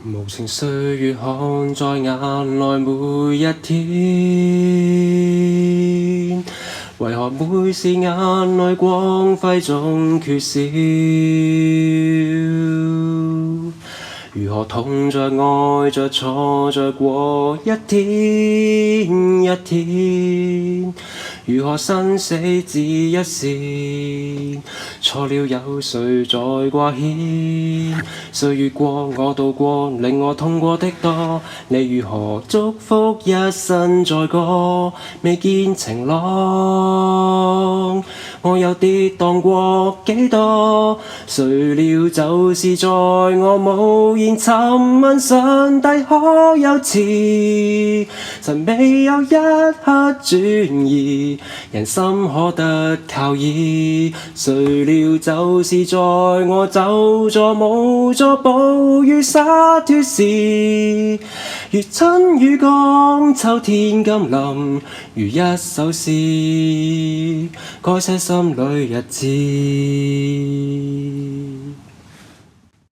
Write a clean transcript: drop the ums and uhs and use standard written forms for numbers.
無情歲月看在眼內每一天，為何每時眼內光輝總缺少？如何痛着愛着錯着過一天一天？如何生死只一線？錯了有誰在掛牽？歲月過我渡過，令我痛過的多。你如何祝福一生再過？未見晴朗，我又跌宕過幾多？誰料就是在我無言尋問上帝可有慈，曾未有一刻轉移，人心可得靠倚。誰料就是在我走咗冇咗暴雨灑脫時，越親越降秋天甘霖，如一首詩，改寫心裏日誌。